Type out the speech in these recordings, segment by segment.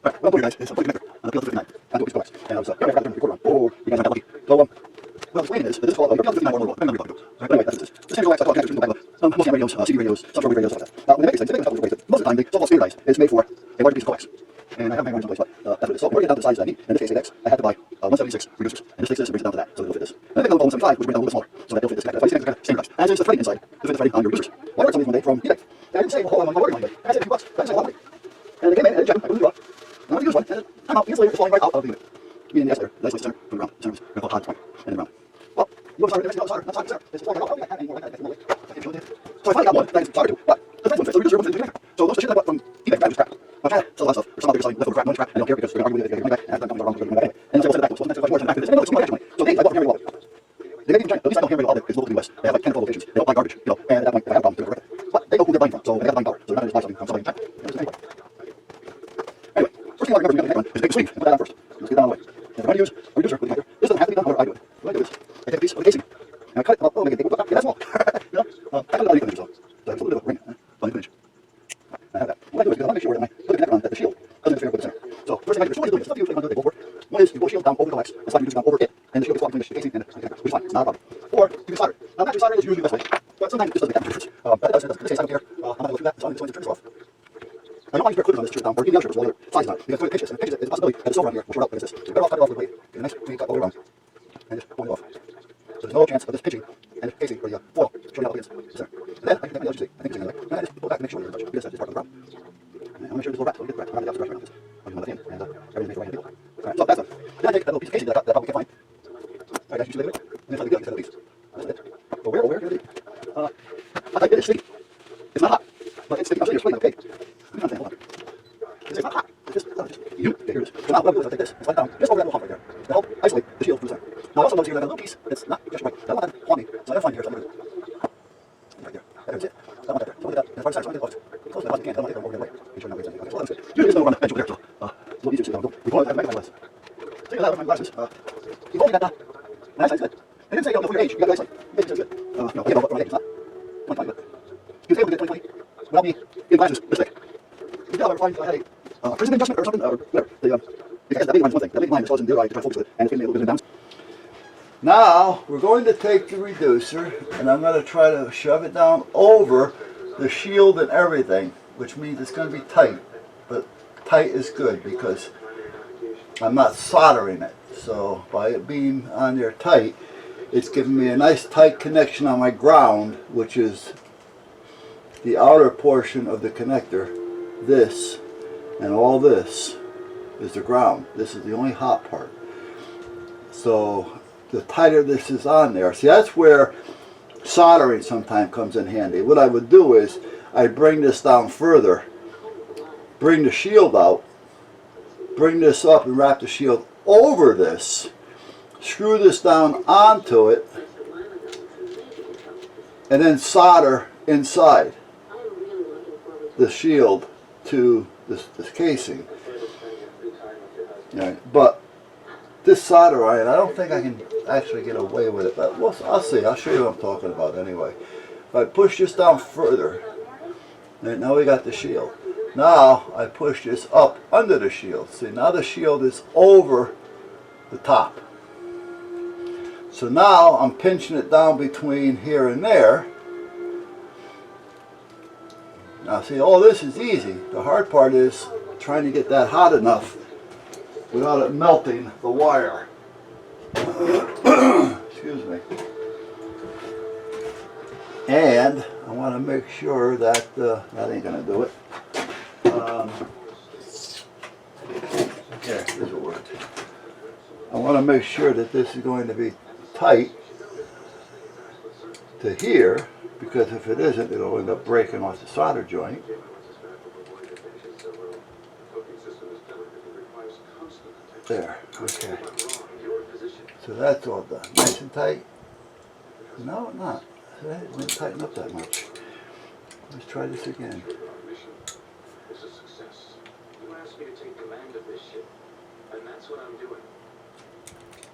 Alright, what I'm doing, guys, is I'm putting a connector on the PL259 onto a coax. And I was after I got the recorder on. Oh, you guys aren't that lucky. So, well, the plan is that this is all PL259 more than one. Depending on how you do it. But anyway, that's this. The same coax I thought connectors into mostly ham radios, CD radios, some shortwave radios, stuff like that. Now, when they make these things, they make them a couple of ways. Most of the time, they so-called standardized. It's made for a larger piece of coax. And I haven't made one someplace, but that's what it is. So, in order to get down to the size that I need, in this case 8X, I had to buy 176 reducers. And this takes this and brings it down to that, so it'll fit this. And then they go to 175, which will bring it down a little bit smaller, so that they'll fit this connector. So these things are kind of standardized. And since the threading inside, to fit the threading on your reducers. Well, I ordered some of these one day from eBay. And I didn't say, well, I'm ordering one day. And I said $50. I didn't say a lot of money. And they came in and they checked them. I put them in the drawer. And I went to use one, and I'm out. Minutes later, it's falling right out of the unit. Meaning the isolator, the isolates the center from the ground. The center is going to call hot point, and then ground. Well, you want to solder, not solder, not solder. It's falling out. I don't think I have any more like that. So I finally got one that I can solder to, but the thread won't fit, so the reducer won't fit into the connector. So those shit I bought from eBay, that was crap. I'm trying to sell a lot of stuff. For some other selling leftover crap, money crap, and I don't care because they're going to argue with it, they're going to get money back, and I'm wrong, they're going to get money back. And they'll say, well, send it back to us. Well, sometimes it's much more than this. And they know it's money, actually. So these I bought from Hammer Wallet. They make them in China. At least I know Hammer Wallet is local to the US. They have like 10 or 12 locations. They don't buy garbage, you know, and at that point, I have a problem, they're correct. But they know who they're buying from, so they got the buying power. So they're not going to just buy something from somebody in China. Anyway, first thing I remember to get the next one is take a swing and put that on first. Let's get that on the way. And if I'm going to use a reducer with a connector, this doesn't have to be done however I do it. What I do is, I take a piece of the casing, and I cut it about, oh, make it that small. You know, I cut it underneath the so I have a little bit of a ring, underneath the inch. I have that. What I do is, because I want to make sure that when I put the connector on, that the shield doesn't interfere with the center. So, first thing I do, there's two ways of doing this. It's up to you which one they both work. One is you pull the shield down over the coax, and slide your reducer down over it, and the shield gets caught between the casing and the connector, which is fine, it's not a problem. Or, you can solder it. Now, naturally, soldering is usually the best way, but sometimes it just doesn't make that much difference. But it does. In this case, I don't care. I'm not going to go through that, so I'm just going to turn this off. I don't want you to put clippers on this shirt down, or any other shirt, or size on it, because when it pinches, and it pinches, there's a possibility that the silver on here will short out against this. So you're better off cutting it off with a blade. Get a nice clean cut all the way around, and just pulling it off. So there's no chance of this pinching and the casing or the foil shorting out against the center. And then I can take my other I think it's anyway. And I just pull back and make sure you're in touch. Because that's part of the ground. And I'll make sure this little rat, so we get the rat. I'm not going to get the brush right now, because I'll use my left hand, and everything's made for right hand people. Alright, so that's done. Then I take that little piece of casing that I probably can't find. Alright guys, you see later. And then it's like the other piece. That's it. But where can it be? I typed in it's sticky. It's not hot, but it's sticky. I'm sitting here sweating, okay? Hold on. It's not hot. It's just you. Okay, here it is. So now what I'm going to do is I take this and slide it down just over that little hump right there. To help isolate the shield from the center. Now I also notice here that I have a little piece that's not just right. I don't want that on me, so I gotta find here. So I'm going to do it. Right there. That's it. I don't want that there. So look at that. And as far as the side, so I'm going to get it close to the bottom. I don't want it to go over the way. Make sure I'm not wasting anything. Okay, so that's good. Usually there's no run the bench over there, so it's a little easier to sit down. We call it I have my glasses. Take it out of my glasses. You told me that my eyesight's good. They didn't say, oh, for your age, you got good eyesight. Maybe it's good. No, you know, for my age, it's not 2020, but you was able to get 2020 without me in glasses this thick. You tell every time I had a prison adjustment or something, or whatever. Because that big line is one thing. That big line is causing the eye to try to focus with it, and it's giving me a little bit of down. Now, we're going to take the reducer, and I'm going to try to shove it down over the shield and everything, which means it's going to be tight. But tight is good, because I'm not soldering it. So, by it being on there tight, it's giving me a nice tight connection on my ground, which is the outer portion of the connector. This, and all this, is the ground. This is the only hot part. So, the tighter this is on there, see, that's where soldering sometimes comes in handy. What I would do is I bring this down further, bring the shield out, bring this up and wrap the shield over this, screw this down onto it, and then solder inside the shield to this casing. Right. But this solder iron, I don't think I can actually get away with it, but I'll see. I'll show you what I'm talking about anyway. If I push this down further, right, now we got the shield. Now I push this up under the shield. See, now the shield is over the top. So now I'm pinching it down between here and there. Now see, all this is easy. The hard part is trying to get that hot enough without it melting the wire. Excuse me. And I want to make sure that that ain't going to do it. Here, this will work. I want to make sure that this is going to be tight to here, because if it isn't, it'll end up breaking off the solder joint. There, okay. So that's all done. Nice and tight? No, not. It didn't tighten up that much. Let's try this again.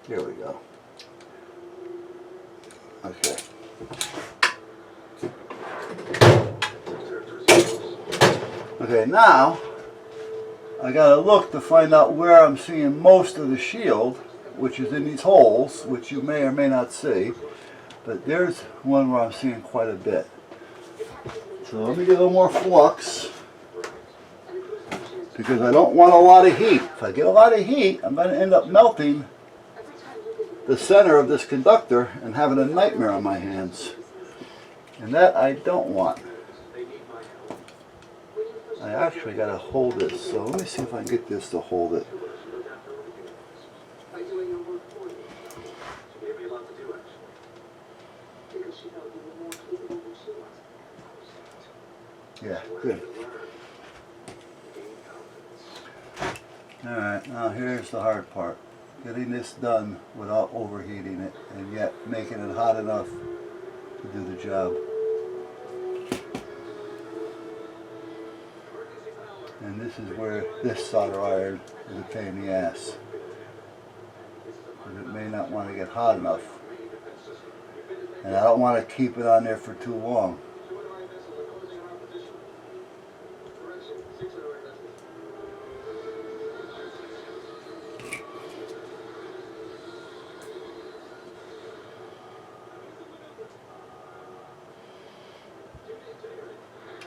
Here we go. Okay. Okay, now I gotta look to find out where I'm seeing most of the shield, which is in these holes, which you may or may not see. But there's one where I'm seeing quite a bit. So let me get a little more flux, because I don't want a lot of heat. If I get a lot of heat, I'm going to end up melting the center of this conductor and having a nightmare on my hands. And that I don't want. I actually got to hold this, so let me see if I can get this to hold it. Yeah, good. Alright, now here's the hard part. Getting this done without overheating it and yet making it hot enough to do the job. And this is where this solder iron is a pain in the ass. Because it may not want to get hot enough. And I don't want to keep it on there for too long.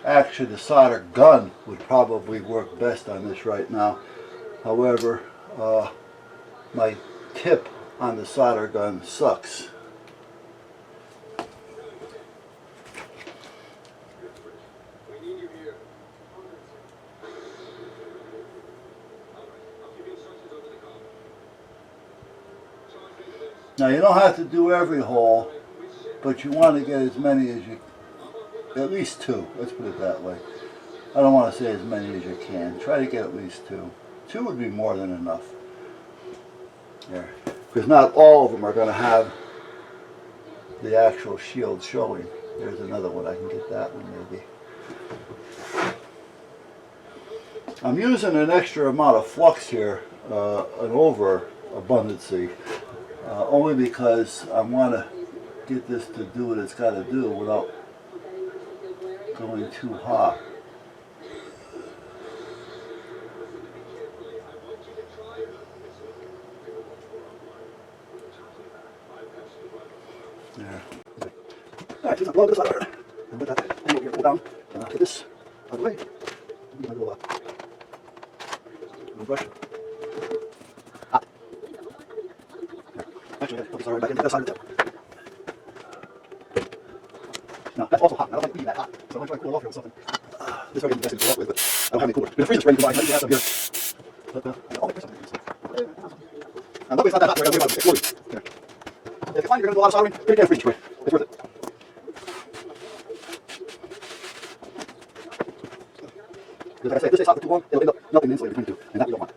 Actually, the solder gun would probably work best on this right now. However, my tip on the solder gun sucks. Now, you don't have to do every hole, but you want to get as many as you at least two, let's put it that way. I don't want to say as many as you can. Try to get at least two. Two would be more than enough. There. Because not all of them are going to have the actual shield showing. There's another one. I can get that one maybe. I'm using an extra amount of flux here, an overabundancy, only because I want to get this to do what it's got to do without going too hot. There. Alright, so blow this out there. And put that angle here, pull down. Get this out of the way. My little brush. Hot. There. Actually, I put this back into the side of the tip. Now, that's also hot. I don't like it being that hot. So I'm trying to cool it off here with something. This is the best thing to cool off with, but I don't have any cooler. If the freezer's ready to buy, I need to have some here. But, I'll make something. And luckily it's not that hot, so I gotta worry about exploding. There. If you find you're gonna do a lot of soldering, get a can of freezing spray. It's worth it. Because like I say, if this stays hot for too long, it'll end up melting the insulator between the two, and that we don't want.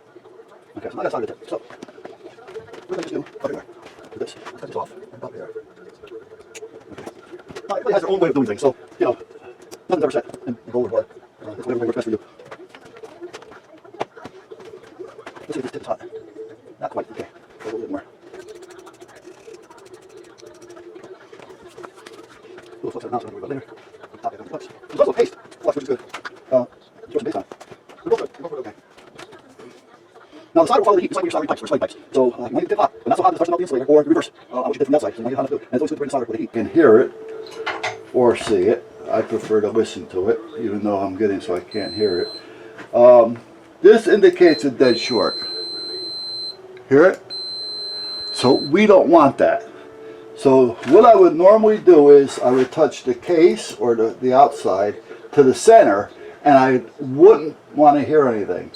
Okay, so now I got soldered it. So, what did I just do? Up there. Do this. Let's cut this off. And up there. Everybody has their own way of doing things, so, you know, nothing's ever set in gold or blood. It's whatever way works best for you. Let's see if this tip is hot. Not quite, okay. A little bit more. A little flux out now, so I'm going to go there. Top it on the flux. There's also paste flux, which is good. Throw some paste on. They're both good. They're both really okay. Now, the solder will follow the heat, just like your soldering pipes or slide pipes. So, you want to get the tip hot, but not so hot that it starts to melt the insulator, or the reverse, what you did from the outside. So, you want to get hot enough to do it. And it's always good to bring the solder with the heat. You can hear it. Or see it. I prefer to listen to it, even though I'm getting so I can't hear it. This indicates a dead short. Hear it? So we don't want that. So what I would normally do is I would touch the case or the outside to the center, and I wouldn't want to hear anything.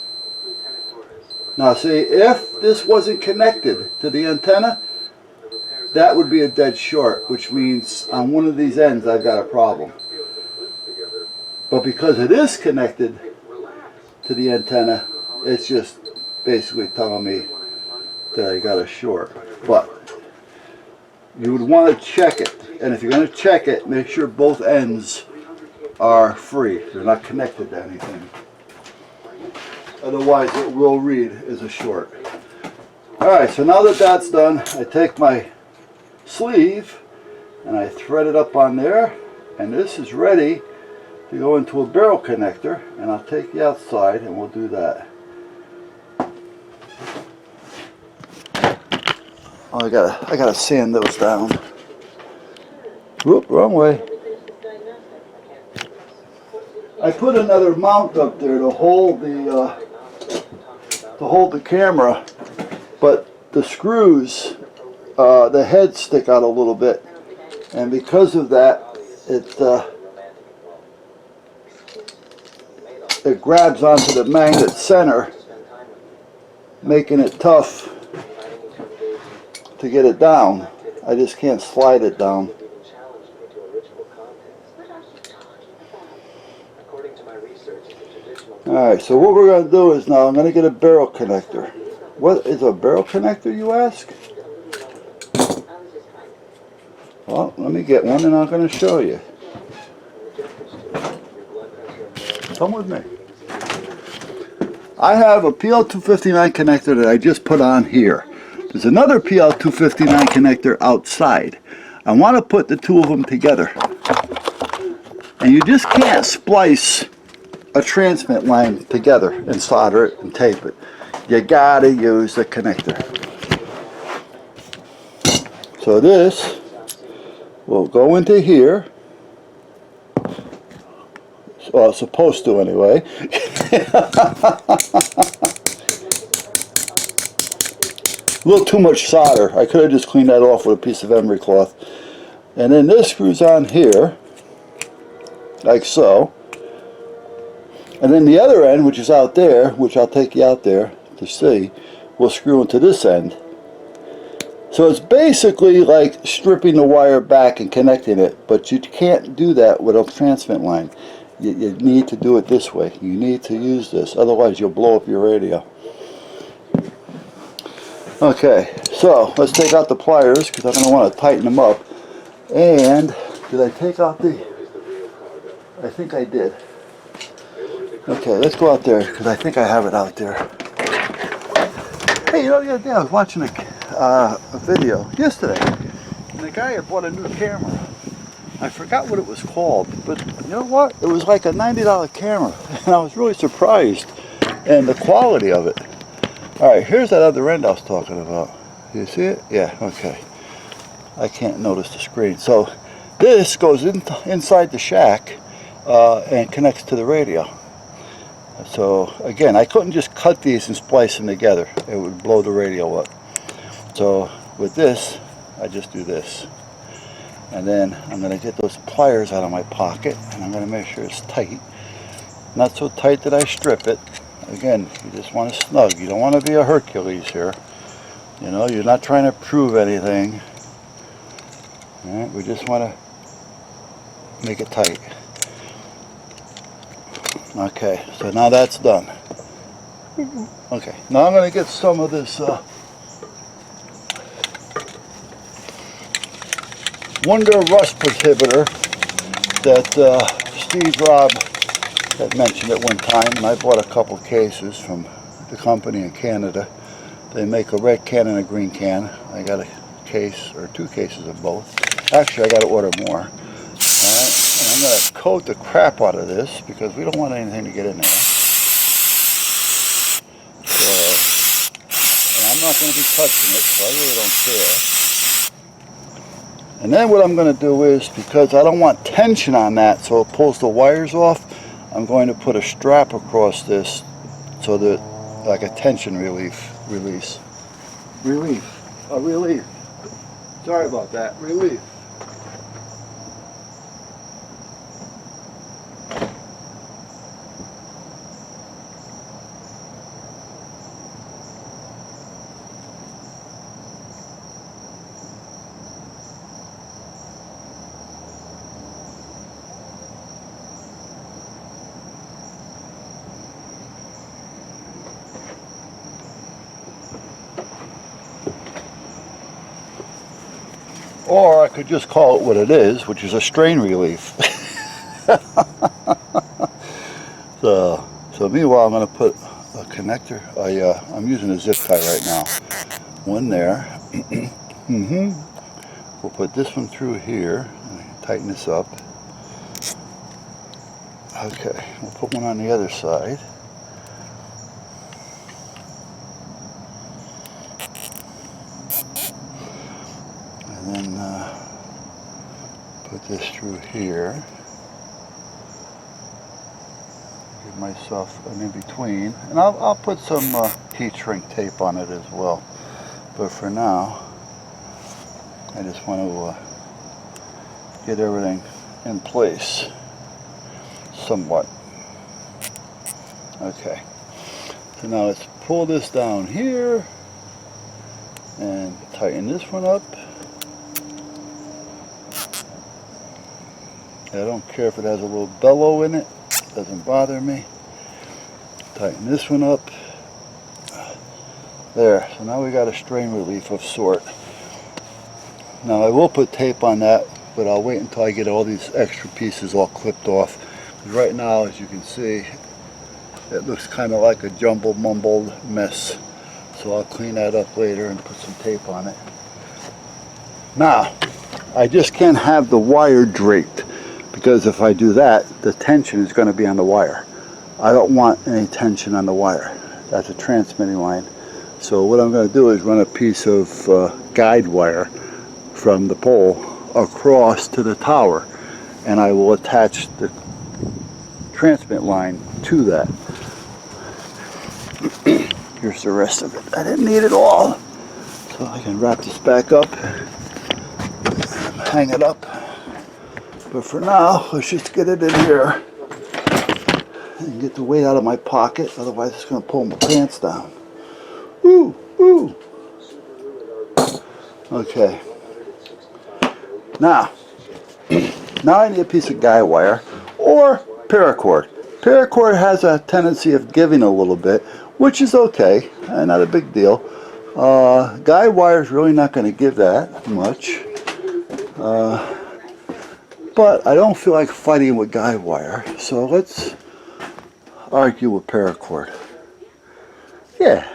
Now see, if this wasn't connected to the antenna, that would be a dead short, which means on one of these ends I've got a problem. But because it is connected to the antenna, it's just basically telling me that I got a short. But you would want to check it, and if you're going to check it, make sure both ends are free. They're not connected to anything. Otherwise it will read as a short. Alright, so now that that's done, I take my sleeve and I thread it up on there, and this is ready to go into a barrel connector, and I'll take the outside and we'll do that. Oh, I gotta sand those down. Whoop, wrong way. I put another mount up there to hold the camera, but the screws, the heads stick out a little bit, and because of that, it grabs onto the magnet center, making it tough to get it down. I just can't slide it down. Alright, so what we're going to do is now I'm going to get a barrel connector. What is a barrel connector, you ask? Well, let me get one and I'm going to show you. Come with me. I have a PL259 connector that I just put on here. There's another PL259 connector outside. I want to put the two of them together. And you just can't splice a transmit line together and solder it and tape it. You gotta use the connector. So this will go into here. Well, it's supposed to anyway. A little too much solder. I could have just cleaned that off with a piece of emery cloth. And then this screws on here, like so. And then the other end, which is out there, which I'll take you out there to see, will screw into this end. So it's basically like stripping the wire back and connecting it, but you can't do that with a transmit line. You need to do it this way. You need to use this, otherwise you'll blow up your radio. Okay, so let's take out the pliers because I'm going to want to tighten them up. And did I take out the... I think I did. Okay, let's go out there because I think I have it out there. Hey, you know, the other day I was watching a video yesterday, and the guy had bought a new camera. I forgot what it was called, but you know what? It was like a $90 camera, and I was really surprised and the quality of it. All right, here's that other end I was talking about. You see it? Yeah, okay. I can't notice the screen. So this goes inside the shack and connects to the radio. So again, I couldn't just cut these and splice them together. It would blow the radio up. So with this, I just do this. And then I'm going to get those pliers out of my pocket and I'm going to make sure it's tight. Not so tight that I strip it. Again, you just want to snug. You don't want to be a Hercules here. You know, you're not trying to prove anything. All right, we just want to make it tight. Okay, so now that's done. Okay, now I'm going to get some of this Wonder Rust Prohibitor that Steve Robb had mentioned at one time, and I bought a couple cases from the company in Canada. They make a red can and a green can. I got a case or 2 cases of both. Actually, I got to order more. I'm going to coat the crap out of this because we don't want anything to get in there. So, and I'm not going to be touching it, so I really don't care. And then what I'm going to do is, because I don't want tension on that so it pulls the wires off, I'm going to put a strap across this so that, like a tension relief. Sorry about that, relief. Or I could just call it what it is, which is a strain relief. So meanwhile, I'm going to put a connector. I'm using a zip tie right now. One there. We'll put this one through here. Tighten this up. Okay, we'll put one on the other side. put this through here. Give myself an in-between. And I'll put some heat shrink tape on it as well. But for now, I just want to get everything in place somewhat. Okay. So now let's pull this down here and tighten this one up. I don't care if it has a little bellow in it. Doesn't bother me. Tighten this one up. There. So now we got a strain relief of sort. Now I will put tape on that, but I'll wait until I get all these extra pieces all clipped off. Right now, as you can see, it looks kind of like a jumbled, mumbled mess. So I'll clean that up later and put some tape on it. Now, I just can't have the wire draped, because if I do that, the tension is going to be on the wire. I don't want any tension on the wire. That's a transmitting line. So what I'm going to do is run a piece of guide wire from the pole across to the tower, and I will attach the transmit line to that. Here's the rest of it. I didn't need it all, so I can wrap this back up and hang it up. But for now, let's just get it in here and get the weight out of my pocket, otherwise it's going to pull my pants down. Ooh, ooh. Okay. Now I need a piece of guy wire or paracord. Paracord has a tendency of giving a little bit, which is okay, not a big deal. Guy wire is really not going to give that much. But I don't feel like fighting with guy wire, so let's argue with paracord. Yeah.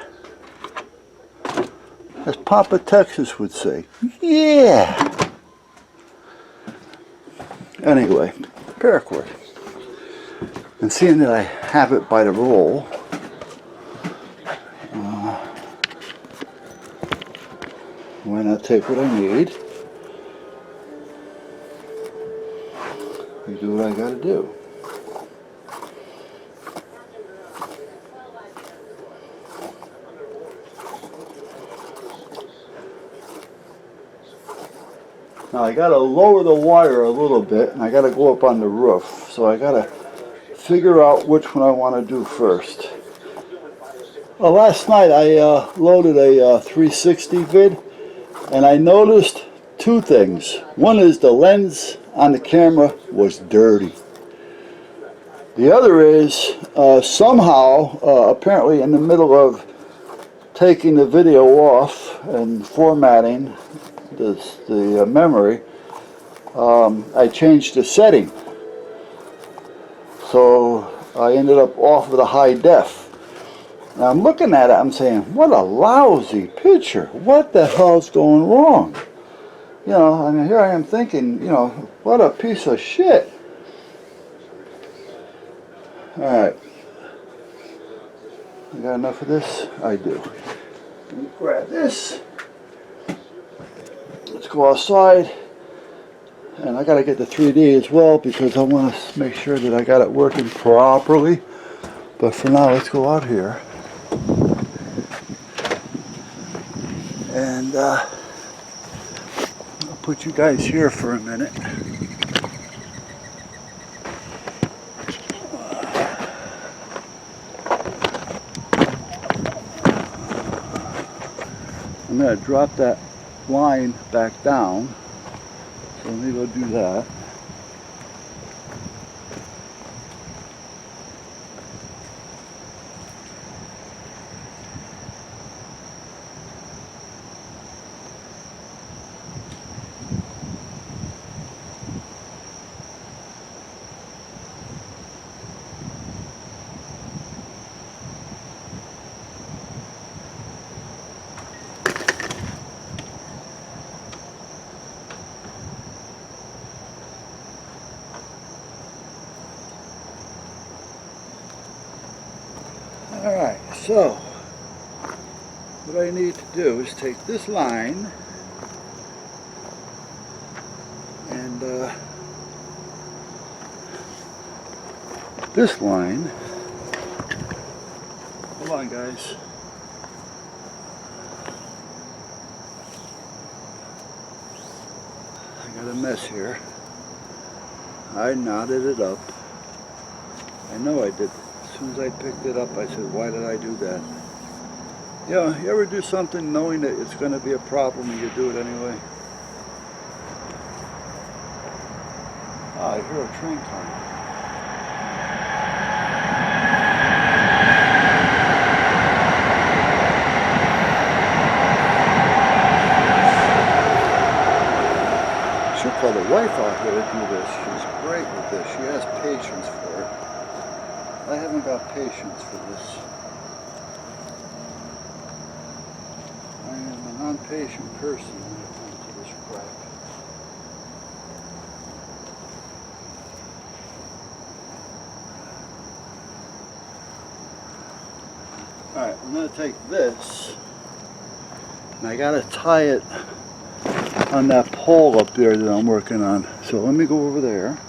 As Papa Texas would say, yeah. Anyway, paracord. And seeing that I have it by the roll, why not take what I need and do what I gotta do. Now I gotta lower the wire a little bit, and I gotta go up on the roof. So I gotta figure out which one I want to do first. Last night I loaded a 360 vid, and I noticed two things. One is the lens on the camera was dirty. The other is somehow, apparently in the middle of taking the video off and formatting the memory, I changed the setting. So I ended up off of the high def. Now I'm looking at it, I'm saying, what a lousy picture. What the hell's going wrong? You know, I mean, here I am thinking, you know, what a piece of shit. Alright. I got enough of this? I do. Let me grab this. Let's go outside. And I got to get the 3D as well, because I want to make sure that I got it working properly. But for now, let's go out here. And I'll put you guys here for a minute. I'm going to drop that line back down. So let me go do that. Alright, so what I need to do is take this line and this line. Hold on, guys. I got a mess here. I knotted it up. I know I did. As soon as I picked it up, I said, why did I do that? Yeah, you ever do something knowing that it's going to be a problem and you do it anyway? Ah, I hear a train coming. Should call the wife out here to do this. She's great with this. She has patience for it. I haven't got patience for this. I am a non-patient person when it comes to this crap. Alright, I'm going to take this, and I got to tie it on that pole up there that I'm working on. So let me go over there.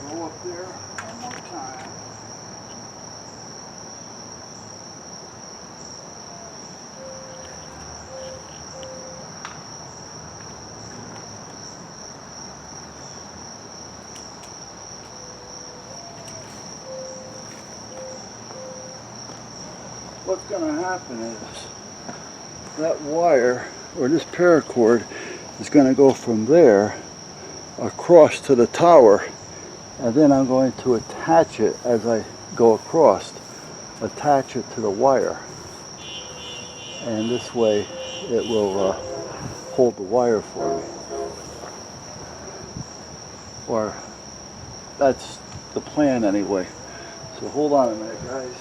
Go up there one more time. What's going to happen is that wire, or this paracord, is going to go from there across to the tower, and then I'm going to attach it as I go across, attach it to the wire, and this way it will hold the wire for me. Or that's the plan anyway. So hold on a minute, guys.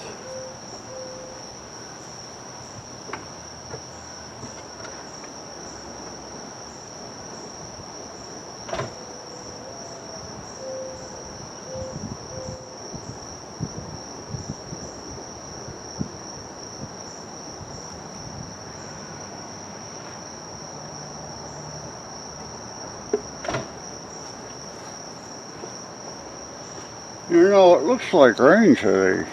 You know, it looks like rain today.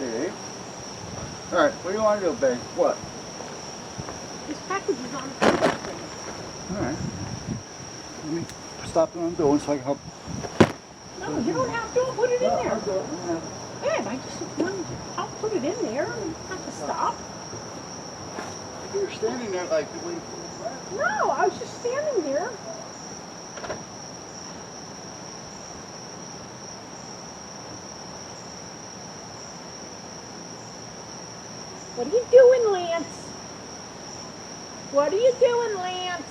Babe. Alright, what do you want to do, babe? What? This package is on the table. Alright. Let me stop what I'm doing so I can help. No, you don't have to put it in there. I'll do it. Yeah, I just wanted to, I'll put it in there and have to stop. You were standing there like waiting for the class. No, I was just standing there. What are you doing, Lance? What are you doing, Lance?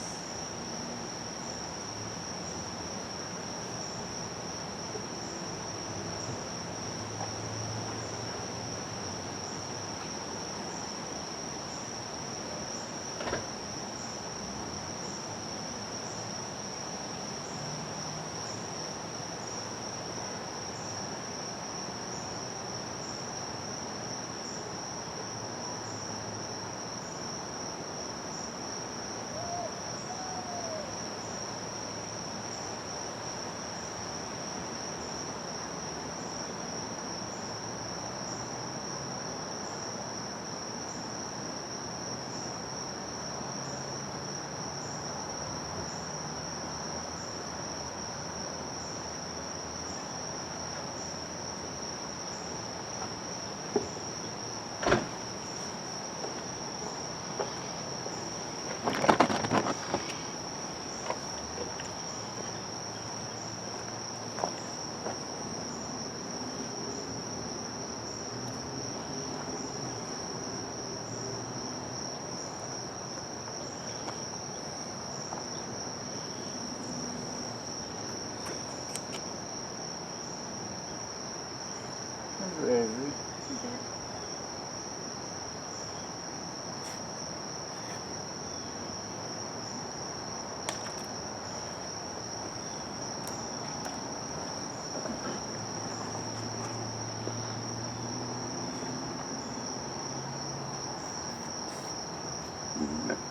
Baby.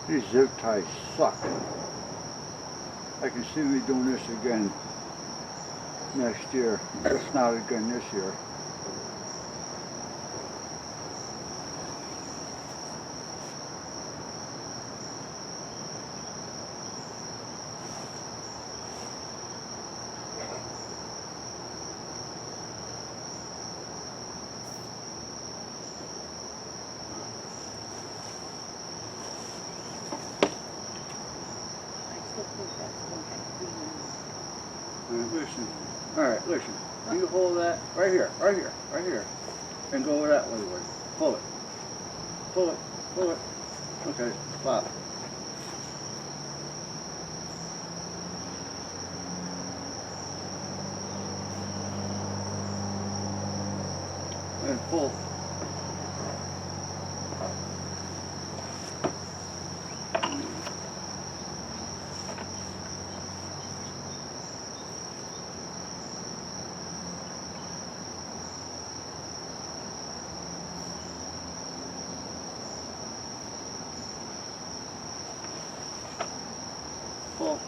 These zip ties suck. I can see me doing this again next year. It's not again this year. Listen. Alright, listen. You hold that right here, right here, right here. And go that way. Pull it. Pull it. Pull it. Okay, stop. And pull. Pull.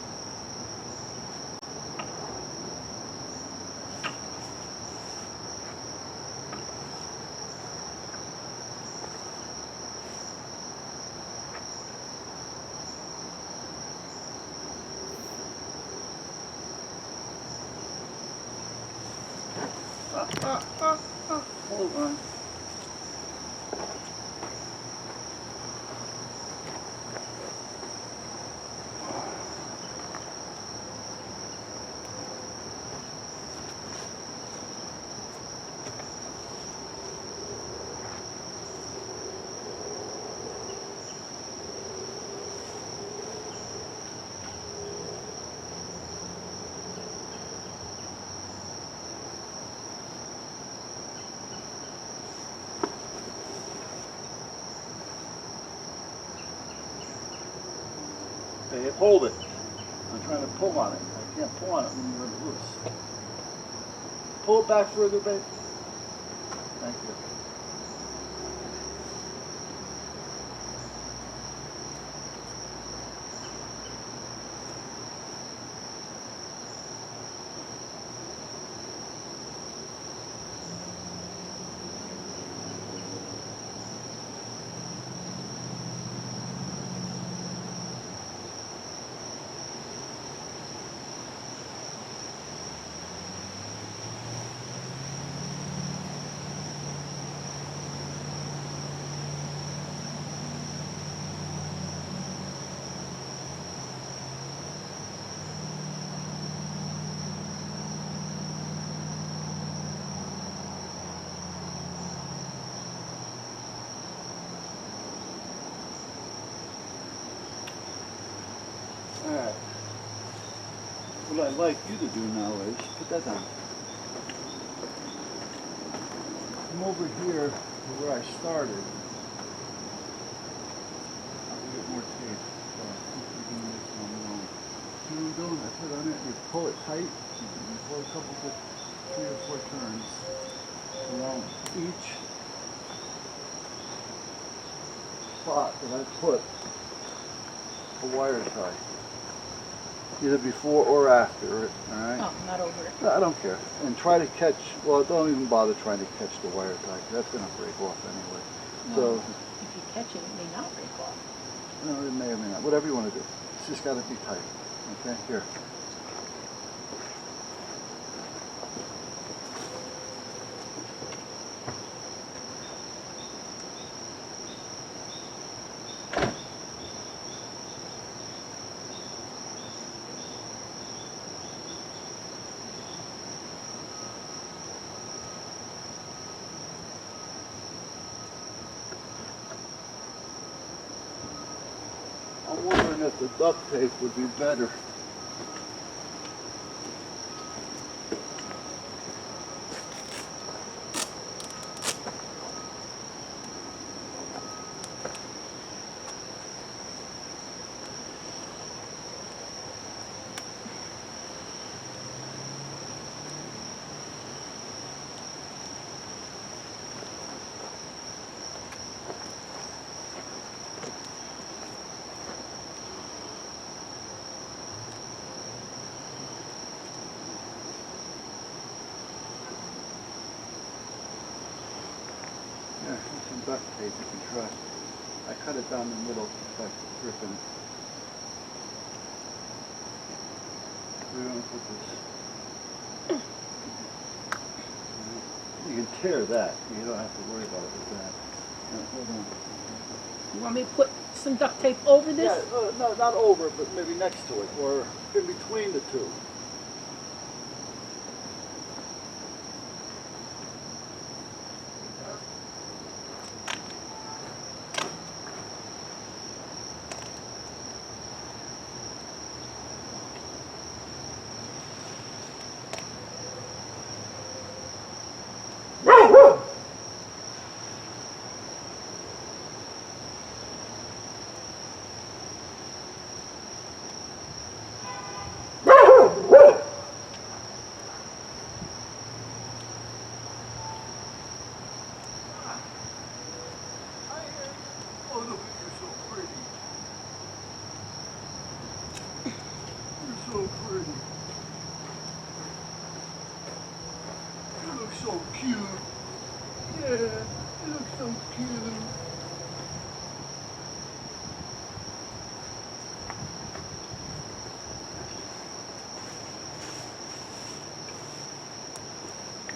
Hold on. Hey, hold it. I'm trying to pull on it. I can't pull on it when you're loose. Pull it back further, babe. Thank you. What I'd like you to do now is, put that down. Come over here to where I started. I'll get more tape. So I think we're doing this one wrong. See what I'm doing? I put it on it, you pull it tight, you pull a couple of 3 or 4 turns around each spot that I put a wire tie. Either before or after it, alright? Oh, not over it. No, I don't care. And try to catch, well, don't even bother trying to catch the wire tie, 'cause that's going to break off anyway. Well, So, if you catch it, it may not break off. no, it may or may not. Whatever you want to do. It's just got to be tight. Okay, here. I'm wondering if the duct tape would be better. Yeah, here's some duct tape you can try. I cut it down the middle like gripping. We're going to put this. You can tear that. You don't have to worry about it with that. No, hold on. You want me to put some duct tape over this? Yeah, no, not over, but maybe next to it, or in between the two. Oh, look, you're so pretty. You're so pretty. You look so cute. Yeah, you look so cute.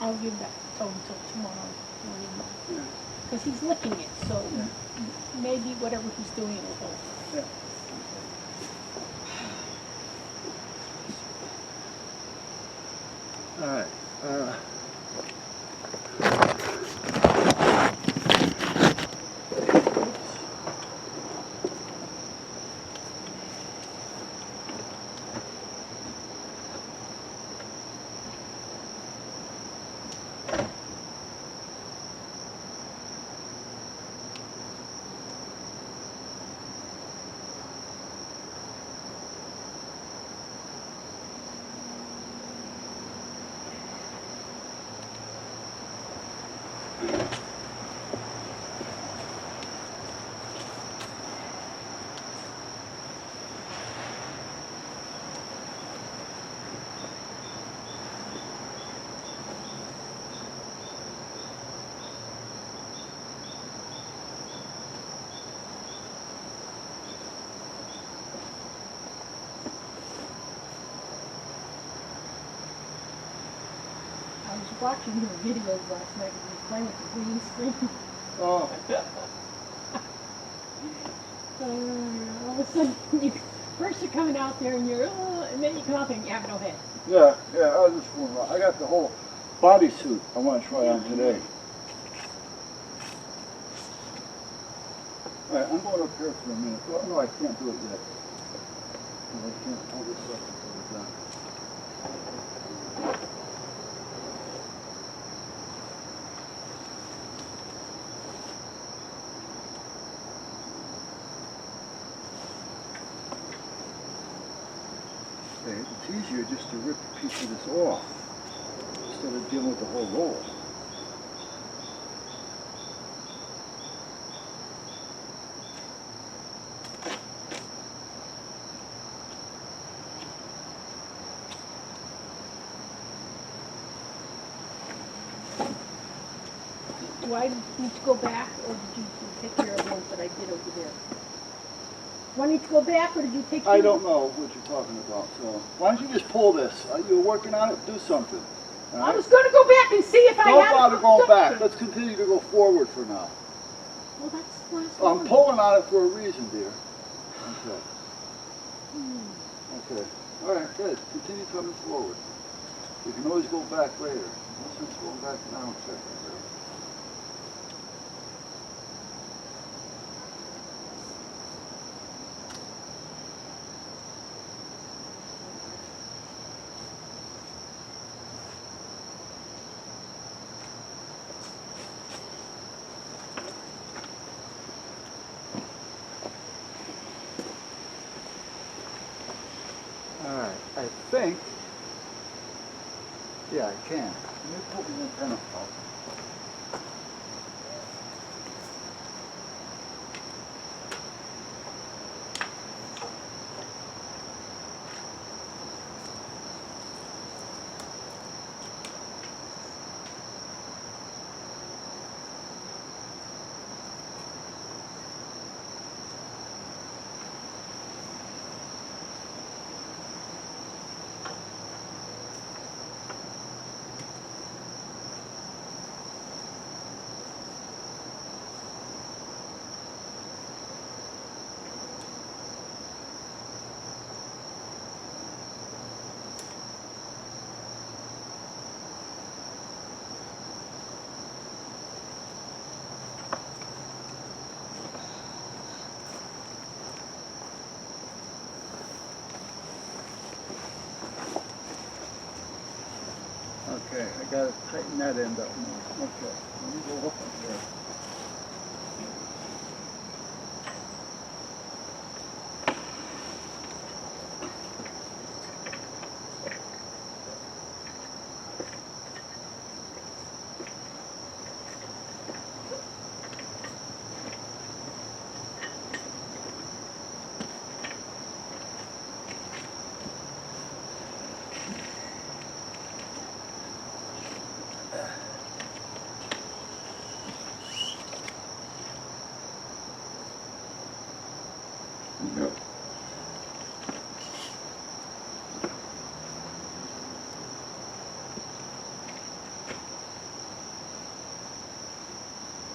I'll give that to him till tomorrow morning. Because he's licking it, so maybe whatever he's doing will help. Yeah. All right. I was watching your videos last night when you were playing with the green screen. Oh. All of a sudden, first you're coming out there and you're, and then you come out there and you have no head. Yeah, I was just fooling around. I got the whole bodysuit I want to try on today. All right, I'm going up here for a minute. Well, no, I can't do it yet. I can't hold this up until we're done. it's easier just to rip a piece of this off instead of dealing with the whole roll. Do I need to go back, or did you take care of the ones that I did over there? Do I need to go back, or did you take care I of don't know what you're talking about, so why don't you just pull this? You're working on it, do something. All I right? was going to go back and see if I Don't had bother it going hooked back. up. Let's continue to go forward for now. Well, that's the last I'm one. pulling on it for a reason, dear. Okay. Okay. All right, good. Continue coming forward. You can always go back later. No sense going back now and checking it out. All right, I think, yeah, I can. Let me pull the antenna out. Okay, I got to tighten that end up more. Okay, let me go up there.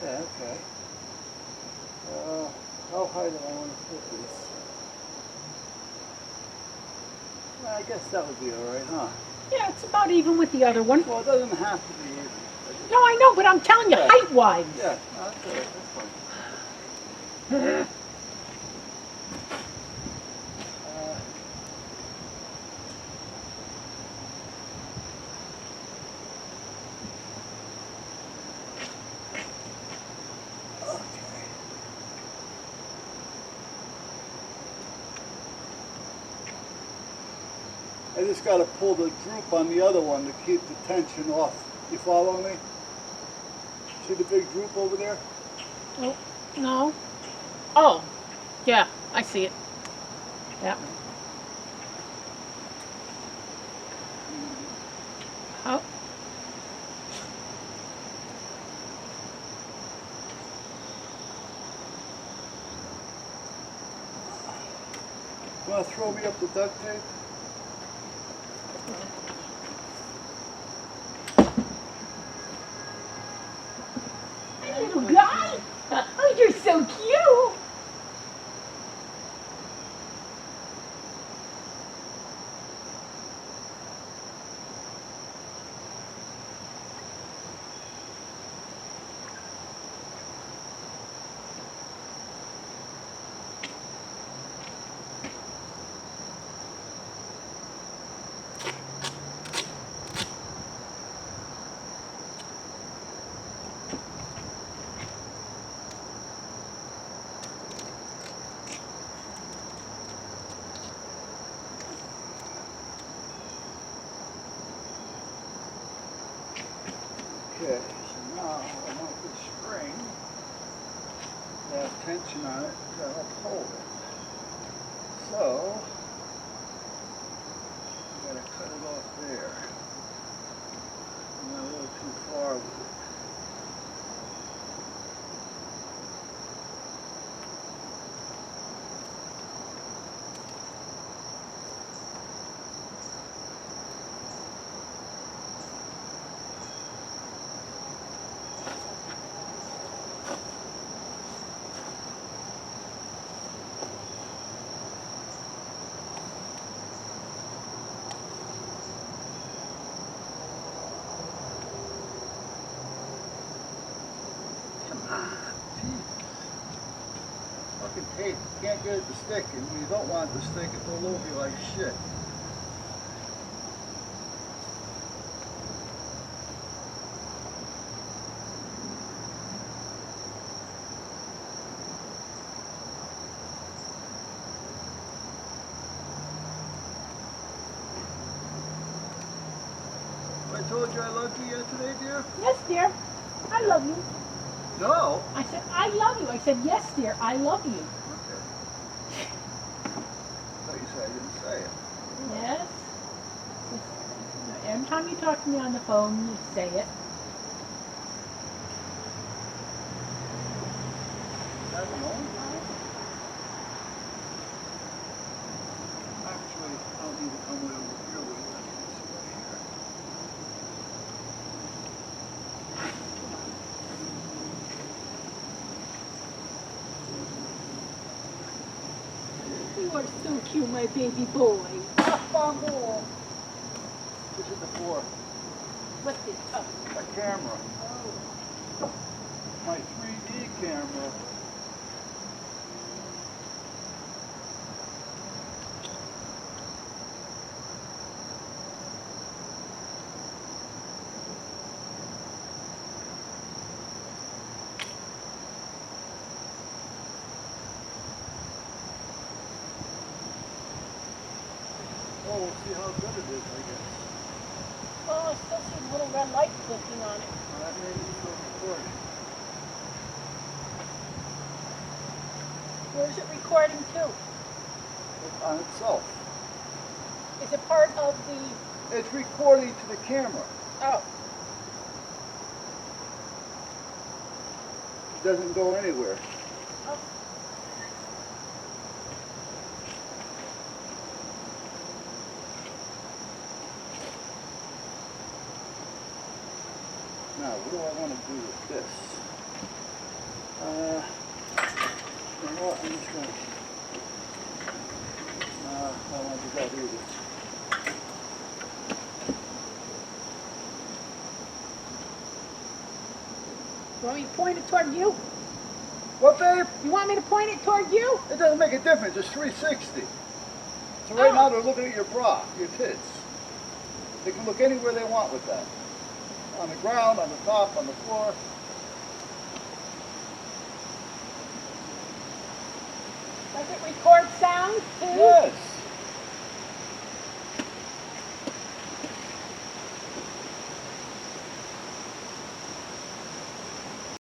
Yeah, okay. How high do I want to put this? Well, I guess that would be all right, huh? Yeah, it's about even with the other one. Well, it doesn't have to be even. No, I know, but I'm telling you, Yeah. height-wise. Yeah, no, that's all right. That's fine. I just got to pull the droop on the other one to keep the tension off. You follow me? See the big droop over there? Oh, no. Oh, yeah, I see it. Yeah. Oh. You want to throw me up the duct tape? Little guy. Oh, you're so cute. Okay, so now I want this spring to have tension on it to help hold it. So, I'm going to cut it off there. I went a little too far with it. Fucking tape, you can't get it to stick, and when you don't want it to stick, it'll over you like shit. I told you I loved you yesterday, dear? Yes, dear. I love you. No. I said, I love you. I said, yes, dear, I love you. Okay. I thought you said I didn't say it. Yes. Every time you talk to me on the phone, you say it. That's the only time? Actually, I don't need to come way over here with it. I can just sit right here. You are so cute, my baby boy. Bumble! This is the floor. What's this? Oh. My camera. My 3D camera. Oh, we'll see how good it is, I guess. Oh, I still see a little red light blinking on it. That may be still recording. Where's it recording to? It's on itself. Is it part of the... It's recording to the camera. Oh. It doesn't go anywhere. Oh. Now, what do I want to do with this? You know what, I'm just going to... I don't want to do that either. You want me to point it toward you? What, babe? You want me to point it toward you? It doesn't make a difference. It's 360. So right Oh. now they're looking at your bra, your tits. They can look anywhere they want with that. On the ground, on the top, on the floor. Does it record sound too? Yes.